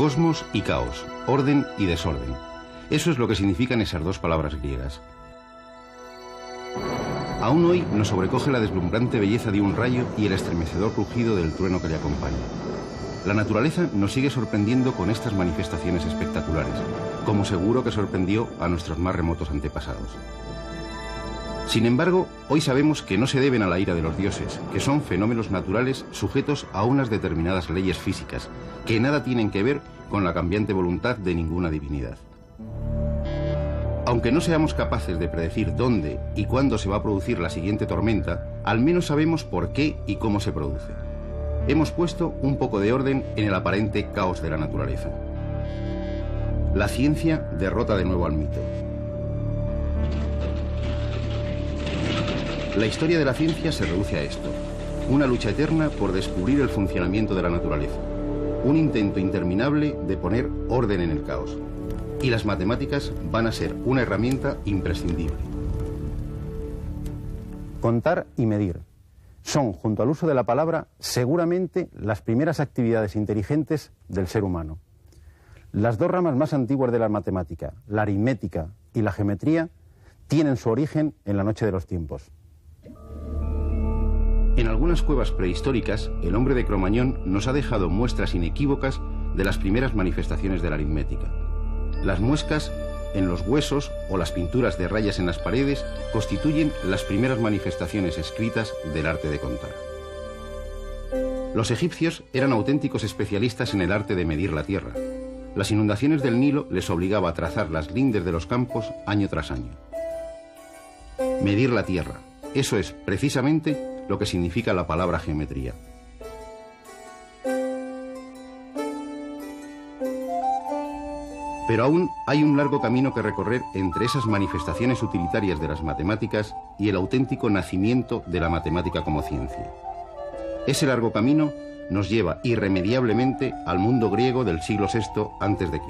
Cosmos y caos, orden y desorden. Eso es lo que significan esas dos palabras griegas. Aún hoy nos sobrecoge la deslumbrante belleza de un rayo y el estremecedor rugido del trueno que le acompaña. La naturaleza nos sigue sorprendiendo con estas manifestaciones espectaculares, como seguro que sorprendió a nuestros más remotos antepasados. Sin embargo, hoy sabemos que no se deben a la ira de los dioses, que son fenómenos naturales sujetos a unas determinadas leyes físicas, que nada tienen que ver con la cambiante voluntad de ninguna divinidad. Aunque no seamos capaces de predecir dónde y cuándo se va a producir la siguiente tormenta, al menos sabemos por qué y cómo se produce. Hemos puesto un poco de orden en el aparente caos de la naturaleza. La ciencia derrota de nuevo al mito. La historia de la ciencia se reduce a esto: una lucha eterna por descubrir el funcionamiento de la naturaleza, un intento interminable de poner orden en el caos. Y las matemáticas van a ser una herramienta imprescindible. Contar y medir son, junto al uso de la palabra, seguramente las primeras actividades inteligentes del ser humano. Las dos ramas más antiguas de la matemática, la aritmética y la geometría, tienen su origen en la noche de los tiempos. En algunas cuevas prehistóricas, el hombre de Cromañón nos ha dejado muestras inequívocas de las primeras manifestaciones de la aritmética. Las muescas en los huesos o las pinturas de rayas en las paredes constituyen las primeras manifestaciones escritas del arte de contar. Los egipcios eran auténticos especialistas en el arte de medir la tierra. Las inundaciones del Nilo les obligaba a trazar las lindes de los campos año tras año. Medir la tierra, eso es precisamente lo que significa la palabra geometría. Pero aún hay un largo camino que recorrer entre esas manifestaciones utilitarias de las matemáticas y el auténtico nacimiento de la matemática como ciencia. Ese largo camino nos lleva irremediablemente al mundo griego del siglo VI a.C.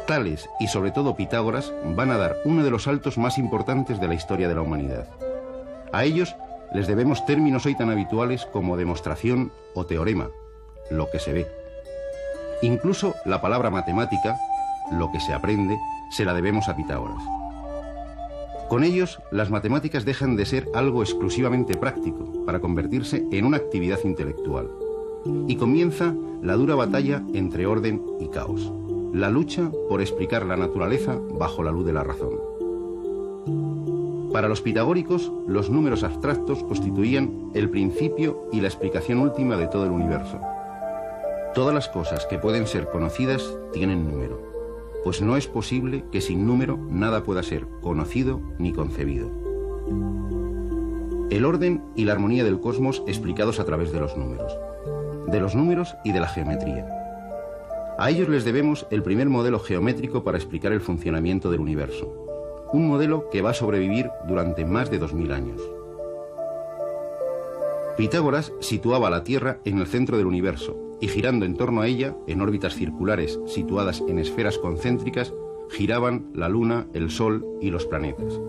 Tales y sobre todo Pitágoras van a dar uno de los saltos más importantes de la historia de la humanidad. A ellos les debemos términos hoy tan habituales como demostración o teorema, lo que se ve. Incluso la palabra matemática, lo que se aprende, se la debemos a Pitágoras. Con ellos, las matemáticas dejan de ser algo exclusivamente práctico para convertirse en una actividad intelectual. Y comienza la dura batalla entre orden y caos. La lucha por explicar la naturaleza bajo la luz de la razón. Para los pitagóricos, los números abstractos constituían el principio y la explicación última de todo el universo. Todas las cosas que pueden ser conocidas tienen número, pues no es posible que sin número nada pueda ser conocido ni concebido. El orden y la armonía del cosmos explicados a través de los números y de la geometría. A ellos les debemos el primer modelo geométrico para explicar el funcionamiento del universo, un modelo que va a sobrevivir durante más de 2000 años. Pitágoras situaba la Tierra en el centro del universo y girando en torno a ella, en órbitas circulares situadas en esferas concéntricas, giraban la Luna, el Sol y los planetas.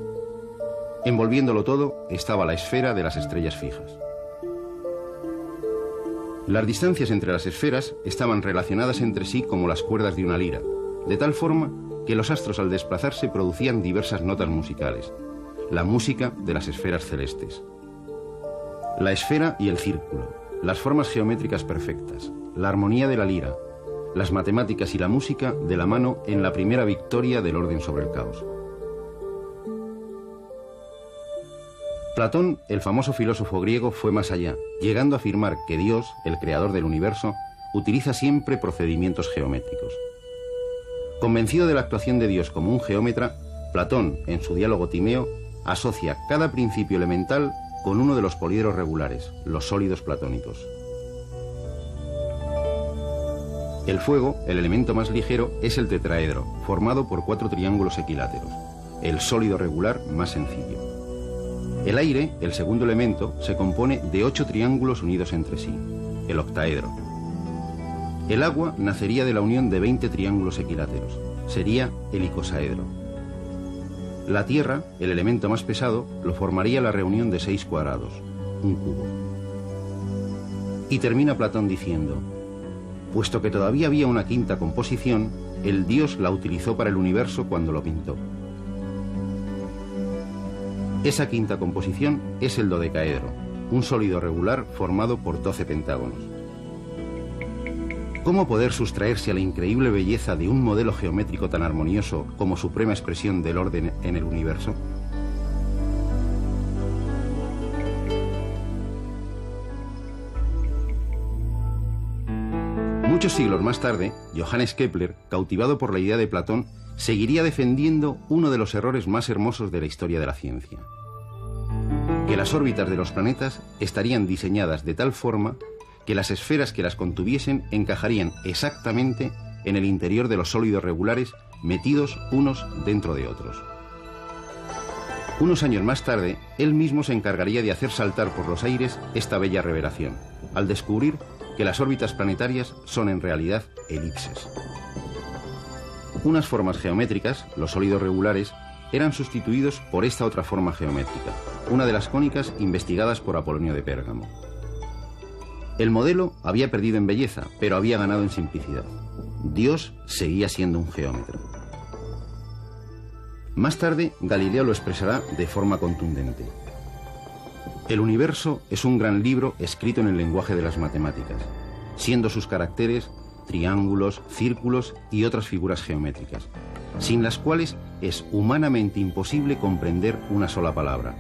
Envolviéndolo todo estaba la esfera de las estrellas fijas. Las distancias entre las esferas estaban relacionadas entre sí como las cuerdas de una lira, de tal forma que los astros al desplazarse producían diversas notas musicales, la música de las esferas celestes. La esfera y el círculo, las formas geométricas perfectas, la armonía de la lira, las matemáticas y la música de la mano en la primera victoria del orden sobre el caos. Platón, el famoso filósofo griego, fue más allá, llegando a afirmar que Dios, el creador del universo, utiliza siempre procedimientos geométricos. Convencido de la actuación de Dios como un geómetra, Platón, en su diálogo Timeo, asocia cada principio elemental con uno de los poliedros regulares, los sólidos platónicos. El fuego, el elemento más ligero, es el tetraedro, formado por 4 triángulos equiláteros, el sólido regular más sencillo. El aire, el segundo elemento, se compone de 8 triángulos unidos entre sí, el octaedro. El agua nacería de la unión de 20 triángulos equiláteros, sería el icosaedro. La tierra, el elemento más pesado, lo formaría la reunión de 6 cuadrados, un cubo. Y termina Platón diciendo: puesto que todavía había una quinta composición, el dios la utilizó para el universo cuando lo pintó. Esa quinta composición es el dodecaedro, un sólido regular formado por 12 pentágonos. ¿Cómo poder sustraerse a la increíble belleza de un modelo geométrico tan armonioso como suprema expresión del orden en el universo? Muchos siglos más tarde, Johannes Kepler, cautivado por la idea de Platón, seguiría defendiendo uno de los errores más hermosos de la historia de la ciencia: que las órbitas de los planetas estarían diseñadas de tal forma que las esferas que las contuviesen encajarían exactamente en el interior de los sólidos regulares, metidos unos dentro de otros. Unos años más tarde, él mismo se encargaría de hacer saltar por los aires esta bella revelación, al descubrir que las órbitas planetarias son en realidad elipses. Unas formas geométricas, los sólidos regulares, eran sustituidos por esta otra forma geométrica, una de las cónicas investigadas por Apolonio de Pérgamo. El modelo había perdido en belleza, pero había ganado en simplicidad. Dios seguía siendo un geómetra. Más tarde, Galileo lo expresará de forma contundente: el universo es un gran libro escrito en el lenguaje de las matemáticas, siendo sus caracteres triángulos, círculos y otras figuras geométricas, sin las cuales es humanamente imposible comprender una sola palabra.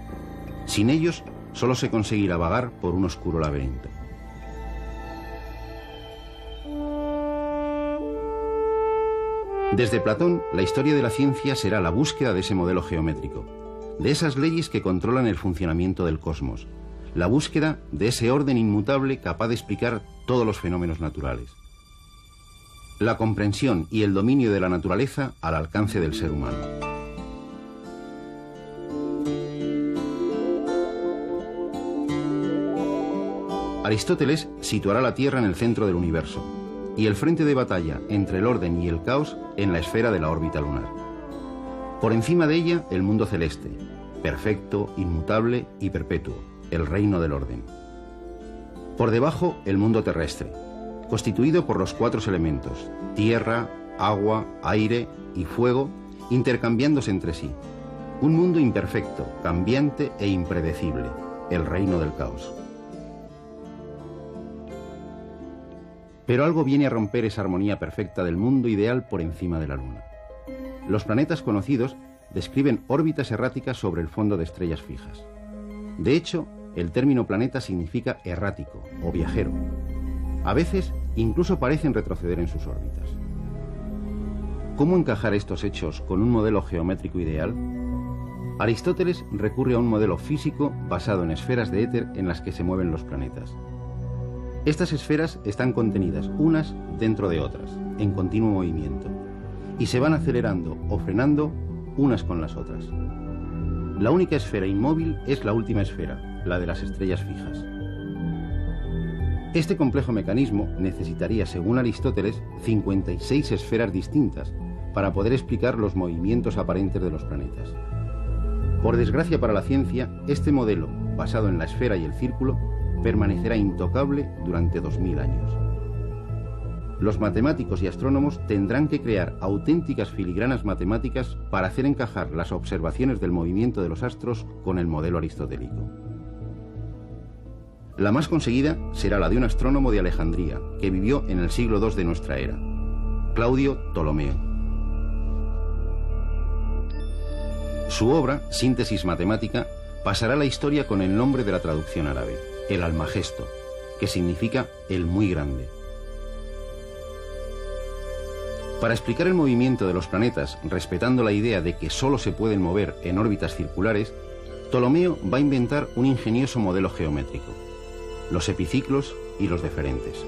Sin ellos, solo se conseguirá vagar por un oscuro laberinto. Desde Platón, la historia de la ciencia será la búsqueda de ese modelo geométrico, de esas leyes que controlan el funcionamiento del cosmos, la búsqueda de ese orden inmutable capaz de explicar todos los fenómenos naturales. La comprensión y el dominio de la naturaleza al alcance del ser humano. Aristóteles situará la Tierra en el centro del universo y el frente de batalla entre el orden y el caos en la esfera de la órbita lunar. Por encima de ella, el mundo celeste, perfecto, inmutable y perpetuo, el reino del orden. Por debajo, el mundo terrestre, constituido por los 4 elementos: tierra, agua, aire y fuego, intercambiándose entre sí. Un mundo imperfecto, cambiante e impredecible, el reino del caos. Pero algo viene a romper esa armonía perfecta del mundo ideal por encima de la Luna. Los planetas conocidos describen órbitas erráticas sobre el fondo de estrellas fijas. De hecho, el término planeta significa errático o viajero. A veces, incluso parecen retroceder en sus órbitas. ¿Cómo encajar estos hechos con un modelo geométrico ideal? Aristóteles recurre a un modelo físico basado en esferas de éter en las que se mueven los planetas. Estas esferas están contenidas unas dentro de otras, en continuo movimiento, y se van acelerando o frenando unas con las otras. La única esfera inmóvil es la última esfera, la de las estrellas fijas. Este complejo mecanismo necesitaría, según Aristóteles, 56 esferas distintas para poder explicar los movimientos aparentes de los planetas. Por desgracia para la ciencia, este modelo, basado en la esfera y el círculo, permanecerá intocable durante 2000 años. Los matemáticos y astrónomos tendrán que crear auténticas filigranas matemáticas para hacer encajar las observaciones del movimiento de los astros con el modelo aristotélico. La más conseguida será la de un astrónomo de Alejandría, que vivió en el siglo II de nuestra era, Claudio Ptolomeo. Su obra, Síntesis Matemática, pasará a la historia con el nombre de la traducción árabe, el Almagesto, que significa el muy grande. Para explicar el movimiento de los planetas, respetando la idea de que solo se pueden mover en órbitas circulares, Ptolomeo va a inventar un ingenioso modelo geométrico: los epiciclos y los deferentes.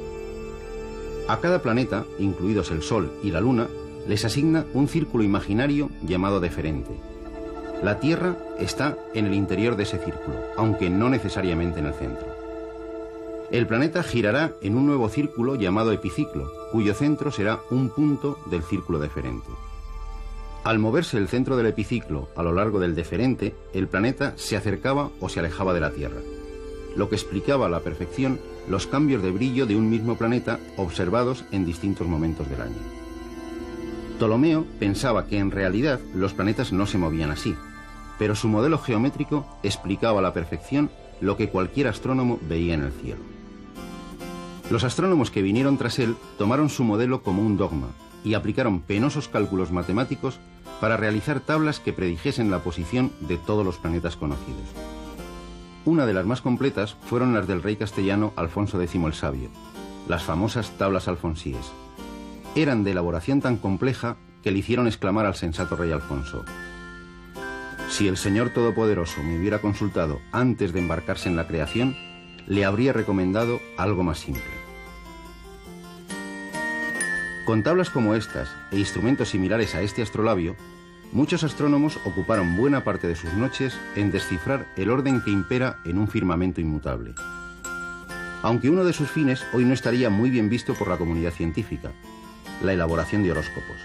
A cada planeta, incluidos el Sol y la Luna, les asigna un círculo imaginario llamado deferente. La Tierra está en el interior de ese círculo, aunque no necesariamente en el centro. El planeta girará en un nuevo círculo llamado epiciclo, cuyo centro será un punto del círculo deferente. Al moverse el centro del epiciclo a lo largo del deferente, el planeta se acercaba o se alejaba de la Tierra. lo que explicaba a la perfección los cambios de brillo de un mismo planeta observados en distintos momentos del año. Ptolomeo pensaba que en realidad los planetas no se movían así, pero su modelo geométrico explicaba a la perfección lo que cualquier astrónomo veía en el cielo. Los astrónomos que vinieron tras él tomaron su modelo como un dogma y aplicaron penosos cálculos matemáticos para realizar tablas que predijesen la posición de todos los planetas conocidos. Una de las más completas fueron las del rey castellano Alfonso X el Sabio, las famosas tablas alfonsíes. Eran de elaboración tan compleja que le hicieron exclamar al sensato rey Alfonso: «Si el Señor Todopoderoso me hubiera consultado antes de embarcarse en la creación, le habría recomendado algo más simple». Con tablas como estas e instrumentos similares a este astrolabio, muchos astrónomos ocuparon buena parte de sus noches en descifrar el orden que impera en un firmamento inmutable. Aunque uno de sus fines hoy no estaría muy bien visto por la comunidad científica: la elaboración de horóscopos.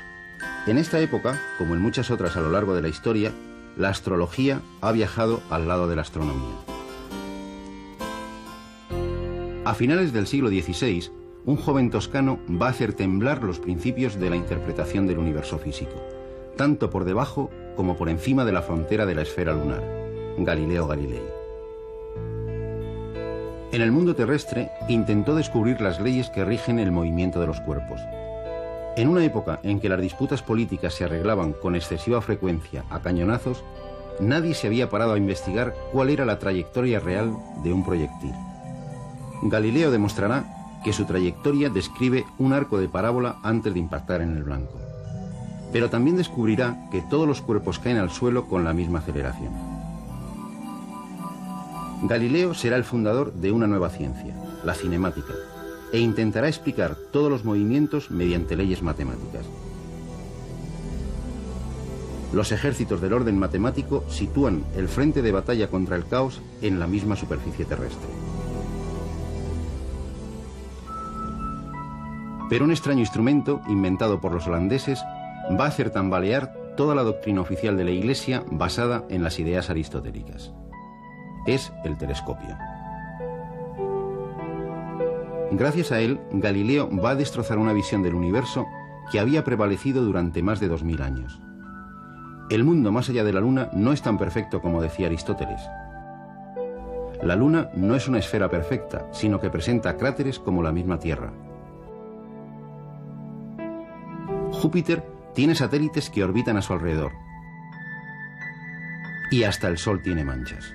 En esta época, como en muchas otras a lo largo de la historia, la astrología ha viajado al lado de la astronomía. A finales del siglo XVI, un joven toscano va a hacer temblar los principios de la interpretación del universo físico, tanto por debajo como por encima de la frontera de la esfera lunar: Galileo Galilei. En el mundo terrestre intentó descubrir las leyes que rigen el movimiento de los cuerpos. En una época en que las disputas políticas se arreglaban con excesiva frecuencia a cañonazos, nadie se había parado a investigar cuál era la trayectoria real de un proyectil. Galileo demostrará que su trayectoria describe un arco de parábola antes de impactar en el blanco. Pero también descubrirá que todos los cuerpos caen al suelo con la misma aceleración. Galileo será el fundador de una nueva ciencia, la cinemática, e intentará explicar todos los movimientos mediante leyes matemáticas. Los ejércitos del orden matemático sitúan el frente de batalla contra el caos en la misma superficie terrestre. Pero un extraño instrumento, inventado por los holandeses, va a hacer tambalear toda la doctrina oficial de la Iglesia basada en las ideas aristotélicas. Es el telescopio. Gracias a él, Galileo va a destrozar una visión del universo que había prevalecido durante más de 2000 años. El mundo más allá de la Luna no es tan perfecto como decía Aristóteles. La Luna no es una esfera perfecta, sino que presenta cráteres como la misma Tierra. Júpiter tiene satélites que orbitan a su alrededor. Y hasta el Sol tiene manchas.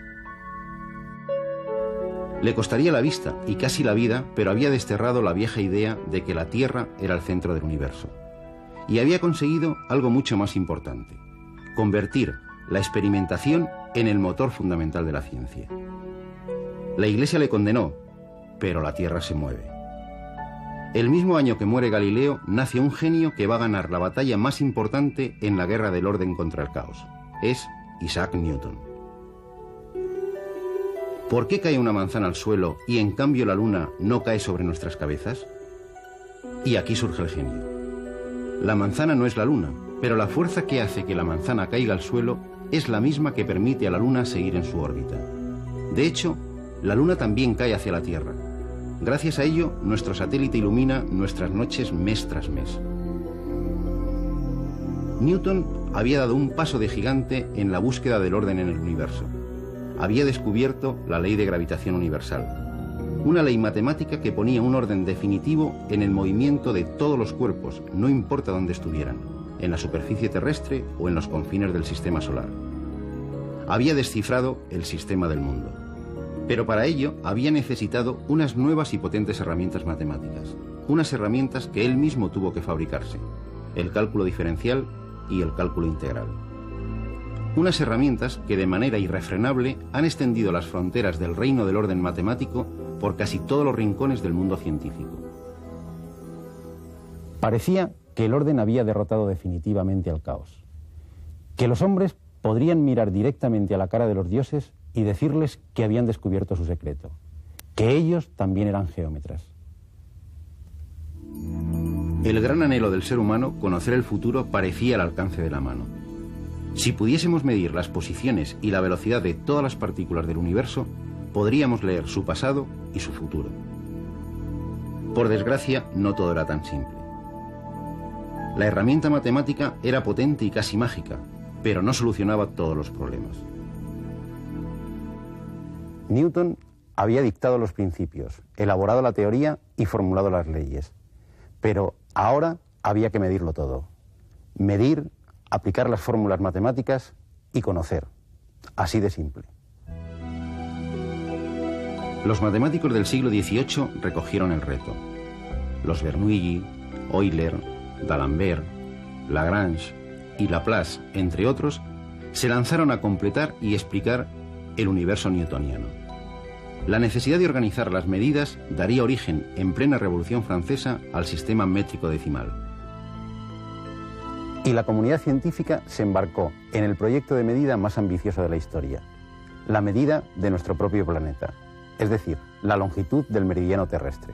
Le costaría la vista y casi la vida, pero había desterrado la vieja idea de que la Tierra era el centro del universo. Y había conseguido algo mucho más importante: convertir la experimentación en el motor fundamental de la ciencia. La Iglesia le condenó, pero la Tierra se mueve. El mismo año que muere Galileo, nace un genio que va a ganar la batalla más importante en la guerra del orden contra el caos. Es Isaac Newton. ¿Por qué cae una manzana al suelo y en cambio la luna no cae sobre nuestras cabezas? Y aquí surge el genio. La manzana no es la luna, pero la fuerza que hace que la manzana caiga al suelo es la misma que permite a la luna seguir en su órbita. De hecho, la luna también cae hacia la Tierra. Gracias a ello, nuestro satélite ilumina nuestras noches mes tras mes. Newton había dado un paso de gigante en la búsqueda del orden en el universo. Había descubierto la ley de gravitación universal, una ley matemática que ponía un orden definitivo en el movimiento de todos los cuerpos, no importa dónde estuvieran, en la superficie terrestre o en los confines del sistema solar. Había descifrado el sistema del mundo, pero para ello había necesitado unas nuevas y potentes herramientas matemáticas, unas herramientas que él mismo tuvo que fabricarse: el cálculo diferencial y el cálculo integral. Unas herramientas que de manera irrefrenable han extendido las fronteras del reino del orden matemático por casi todos los rincones del mundo científico. Parecía que el orden había derrotado definitivamente al caos, que los hombres podrían mirar directamente a la cara de los dioses y decirles que habían descubierto su secreto, que ellos también eran geómetras. El gran anhelo del ser humano, conocer el futuro, parecía al alcance de la mano. Si pudiésemos medir las posiciones y la velocidad de todas las partículas del universo, podríamos leer su pasado y su futuro. Por desgracia, no todo era tan simple. La herramienta matemática era potente y casi mágica, pero no solucionaba todos los problemas. Newton había dictado los principios, elaborado la teoría y formulado las leyes. Pero ahora había que medirlo todo. Medir, aplicar las fórmulas matemáticas y conocer. Así de simple. Los matemáticos del siglo XVIII recogieron el reto. Los Bernoulli, Euler, D'Alembert, Lagrange y Laplace, entre otros, se lanzaron a completar y explicar el universo newtoniano. La necesidad de organizar las medidas daría origen, en plena Revolución Francesa, al sistema métrico decimal. Y la comunidad científica se embarcó en el proyecto de medida más ambicioso de la historia, la medida de nuestro propio planeta, es decir, la longitud del meridiano terrestre.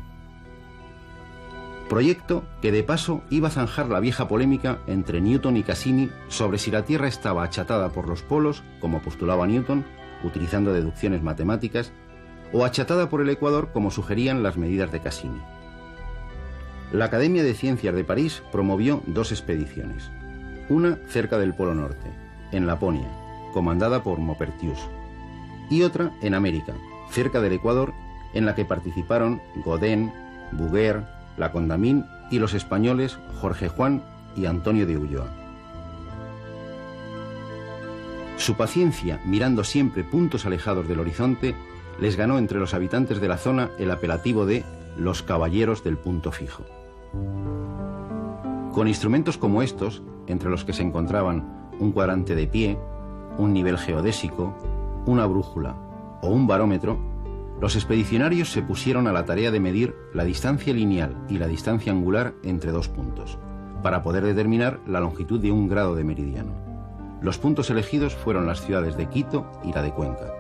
Proyecto que de paso iba a zanjar la vieja polémica entre Newton y Cassini sobre si la Tierra estaba achatada por los polos, como postulaba Newton, utilizando deducciones matemáticas, o achatada por el ecuador, como sugerían las medidas de Cassini. La Academia de Ciencias de París promovió 2 expediciones. Una cerca del Polo Norte, en Laponia, comandada por Maupertuis, y otra en América, cerca del Ecuador, en la que participaron Godin, Bouguer, La Condamine y los españoles Jorge Juan y Antonio de Ulloa. Su paciencia, mirando siempre puntos alejados del horizonte, les ganó entre los habitantes de la zona el apelativo de los caballeros del punto fijo. Con instrumentos como estos, entre los que se encontraban un cuadrante de pie, un nivel geodésico, una brújula o un barómetro, los expedicionarios se pusieron a la tarea de medir la distancia lineal y la distancia angular entre 2 puntos, para poder determinar la longitud de un grado de meridiano. Los puntos elegidos fueron las ciudades de Quito y la de Cuenca.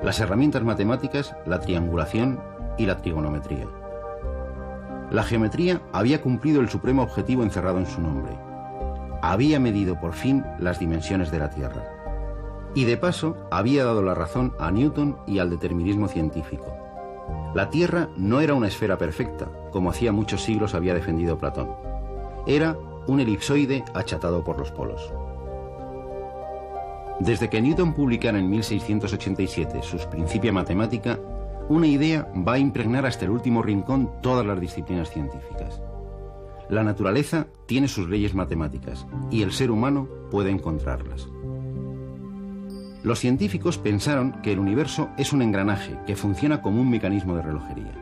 Las herramientas matemáticas, la triangulación y la trigonometría. La geometría había cumplido el supremo objetivo encerrado en su nombre. Había medido por fin las dimensiones de la Tierra. Y de paso había dado la razón a Newton y al determinismo científico. La Tierra no era una esfera perfecta, como hacía muchos siglos había defendido Platón. Era un elipsoide achatado por los polos. Desde que Newton publicara en 1687 sus Principia Mathematica, una idea va a impregnar hasta el último rincón todas las disciplinas científicas. La naturaleza tiene sus leyes matemáticas y el ser humano puede encontrarlas. Los científicos pensaron que el universo es un engranaje que funciona como un mecanismo de relojería.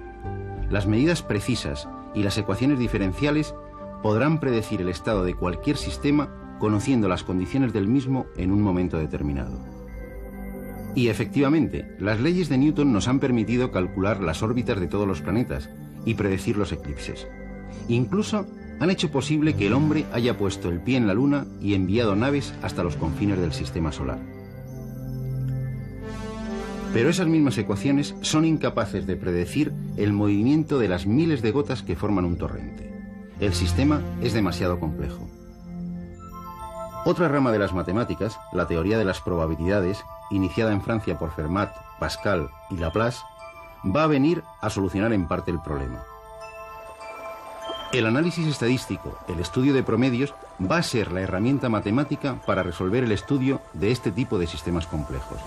Las medidas precisas y las ecuaciones diferenciales podrán predecir el estado de cualquier sistema conociendo las condiciones del mismo en un momento determinado. Y efectivamente, las leyes de Newton nos han permitido calcular las órbitas de todos los planetas y predecir los eclipses. Incluso han hecho posible que el hombre haya puesto el pie en la Luna y enviado naves hasta los confines del sistema solar. Pero esas mismas ecuaciones son incapaces de predecir el movimiento de las miles de gotas que forman un torrente. El sistema es demasiado complejo. Otra rama de las matemáticas, la teoría de las probabilidades, iniciada en Francia por Fermat, Pascal y Laplace, va a venir a solucionar en parte el problema. El análisis estadístico, el estudio de promedios, va a ser la herramienta matemática para resolver el estudio de este tipo de sistemas complejos.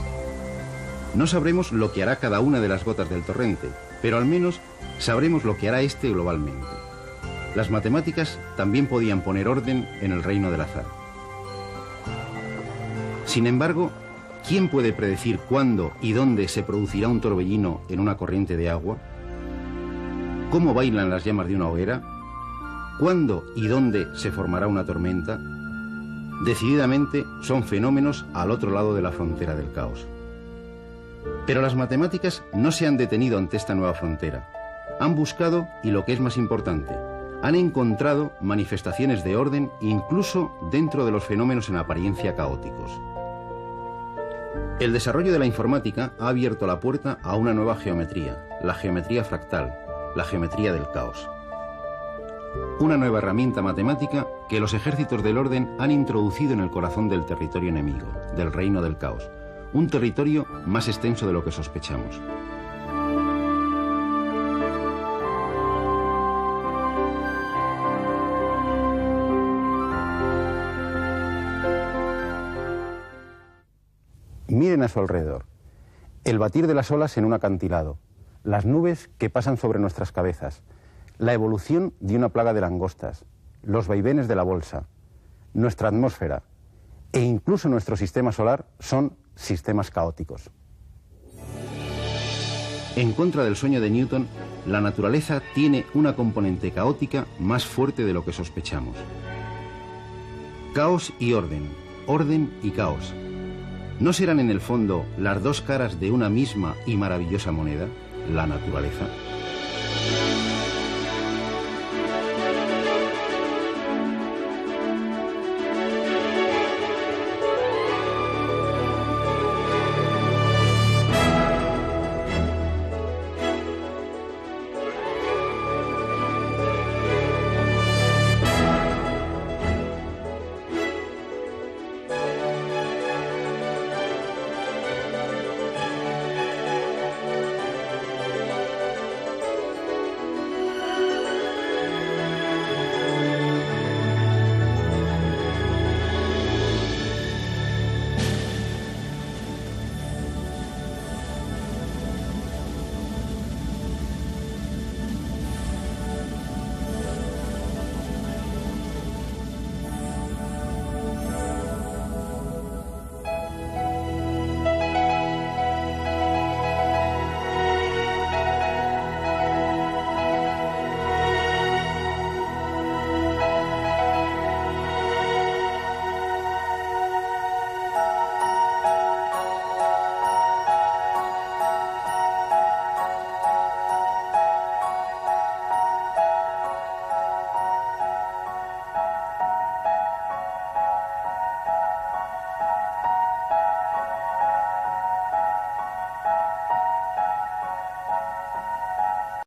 No sabremos lo que hará cada una de las gotas del torrente, pero al menos sabremos lo que hará este globalmente. Las matemáticas también podían poner orden en el reino del azar. Sin embargo, ¿quién puede predecir cuándo y dónde se producirá un torbellino en una corriente de agua? ¿Cómo bailan las llamas de una hoguera? ¿Cuándo y dónde se formará una tormenta? Decididamente son fenómenos al otro lado de la frontera del caos. Pero las matemáticas no se han detenido ante esta nueva frontera. Han buscado, y lo que es más importante, han encontrado manifestaciones de orden incluso dentro de los fenómenos en apariencia caóticos. El desarrollo de la informática ha abierto la puerta a una nueva geometría, la geometría fractal, la geometría del caos. Una nueva herramienta matemática que los ejércitos del orden han introducido en el corazón del territorio enemigo, del reino del caos. un territorio más extenso de lo que sospechamos. Miren a su alrededor. El batir de las olas en un acantilado, las nubes que pasan sobre nuestras cabezas, la evolución de una plaga de langostas, los vaivenes de la bolsa, nuestra atmósfera e incluso nuestro sistema solar son sistemas caóticos. En contra del sueño de Newton, la naturaleza tiene una componente caótica más fuerte de lo que sospechamos. Caos y orden, orden y caos. ¿No serán en el fondo las dos caras de una misma y maravillosa moneda, la naturaleza?